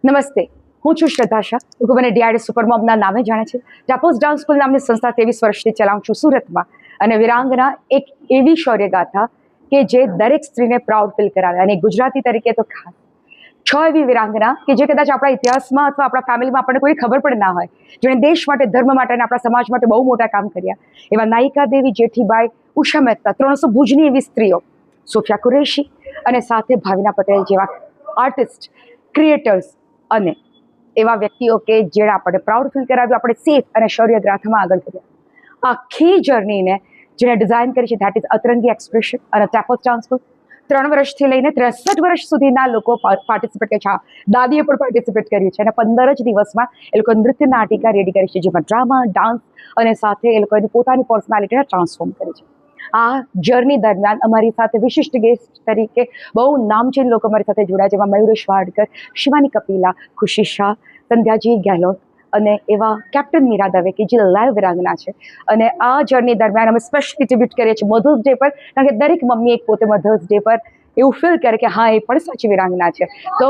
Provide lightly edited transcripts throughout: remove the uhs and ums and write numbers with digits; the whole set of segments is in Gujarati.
નમસ્તે, હું છું શ્રદ્ધા શાહ. લોકો મને ડીઆરડી સુપરમોમના નામે જાણે છે. ટાપોસ ડાન્સ સ્કૂલ નામની સંસ્થા 23 વર્ષથી ચલાવું છું સુરતમાં. અને વિરાંગના એક એવી શૌર્યગાથા કે જે દરેક સ્ત્રીને પ્રાઉડ ફીલ કરાવે, અને ગુજરાતી તરીકે તો ખાસ 6 એવી વિરાંગના કે જે કદાચ આપણા ઇતિહાસમાં અથવા આપણા ફેમિલીમાં આપણને કોઈ ખબર પણ ના હોય, જેણે દેશ માટે, ધર્મ માટે અને આપણા સમાજ માટે બહુ મોટા કામ કર્યા, એવા નાયિકા દેવી, જેઠીબાઈ, ઉષા મહેતા, 300 ભુજની એવી સ્ત્રીઓ, સોફિયા કુરેશી અને સાથે ભાવિના પટેલ જેવા આર્ટિસ્ટ, ક્રિએટર્સ અને એવા વ્યક્તિઓ કે જેણે આપણને પ્રાઉડ ફીલ કરાવ્યું, આપણે સેફ અને શૌર્યગાથામાં આગળ કર્યા. આખી જર્નીને જેણે ડિઝાઇન કરી છે, ધેટ ઇઝ અતરંગી એક્સપ્રેશન અને ટાપોસ ડાન્સ સ્કૂલ. 3 વર્ષથી લઈને 63 વર્ષ સુધીના લોકો પાર્ટિસિપેટ કરે છે. દાદીએ પણ પાર્ટિસિપેટ કર્યું છે અને 15 જ દિવસમાં એ લોકો નૃત્ય નાટિકા રેડી કરી છે, જેમાં ડ્રામા, ડાન્સ અને સાથે એ લોકો એની પોતાની પર્સનાલિટીને ટ્રાન્સફોર્મ કરી છે. આ જર્ની દરમિયાન અમારી સાથે વિશિષ્ટ ગેસ્ટ તરીકે બહુ નામચીન લોકો અમારી સાથે જોડાયા, જેમાં મયુરેશ વાડકર, શિવાની કપિલા, ખુશી શાહ, સંધ્યાજી ગેહલોત અને એવા કેપ્ટન મીરા દવે કે જે લાઈવ વિરાંગના છે. અને આ જર્ની દરમિયાન અમે સ્પેશિયલી ટ્રિબ્યુટ કરીએ છીએ મધર્સ ડે પર, કારણ કે દરેક મમ્મી એક પોતે મધર્સ ડે પર એવું ફીલ કરે કે હા, એ પણ સાચી વિરાંગના છે. તો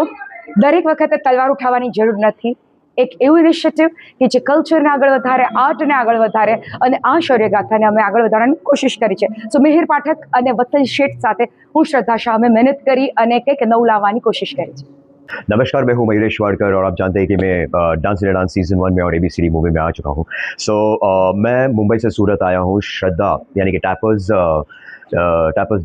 દરેક વખતે તલવાર ઉઠાવવાની જરૂર નથી. એક એવું ઇનિશિયેટિવ કે જે કલ્ચરને આગળ વધારે, આર્ટને આગળ વધારે અને આ શૌર્યગાથાને અમે આગળ વધારવાની કોશિશ કરી છે. સો મિહિર પાઠક અને વત્સલ શેઠ સાથે હું શ્રદ્ધા શાહ અમે મહેનત કરી અને કંઈક નવું લાવવાની કોશિશ કરી છે. नमस्कार, मैं हूं मयूरेश वाडकर और आप जानते हैं कि मैं डांस इंडिया डांस सीजन 1 में और एबीसीडी मूवी में आ चुका हूं. सो मैं मुंबई से सूरत आया हूं श्रद्धा यानी कि टैपर्स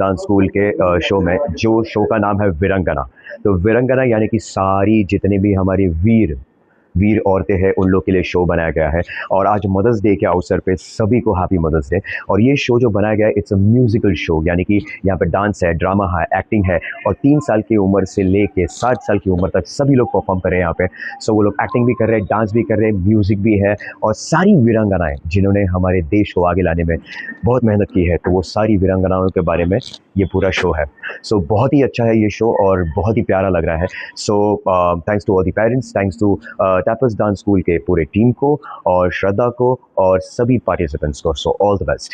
डांस स्कूल के शो में, जो शो का नाम है विरंगना. तो विरंगना यानी कि सारी जितनी भी हमारी वीर औरतें हैं उन लोग के लिए शो बनाया गया है. और आज मदर्स डे के अवसर पे सभी को हैप्पी मदर्स डे. और ये शो जो बनाया गया है, इट्स अ म्यूजिकल शो, यानी कि यहाँ पे डांस है, ड्रामा है, एक्टिंग है, और 3 साल की उम्र से लेके 60 साल की उम्र तक सभी लोग परफॉर्म कर रहे हैं यहाँ पे. सो वो लोग एक्टिंग भी कर रहे हैं, डांस भी कर रहे हैं, म्यूजिक भी है, और सारी वीरांगनाएं जिन्होंने हमारे देश को आगे लाने में बहुत मेहनत की है, तो वो सारी वीरांगनाओं के बारे में ये पूरा शो है. सो बहुत ही अच्छा है ये शो और बहुत ही प्यारा लग रहा है. So thanks to all the parents, thanks to Tappers dance school के पूरे टीम को और श्रद्धा को और सभी पार्टिसिपेंट्स को. So all the best.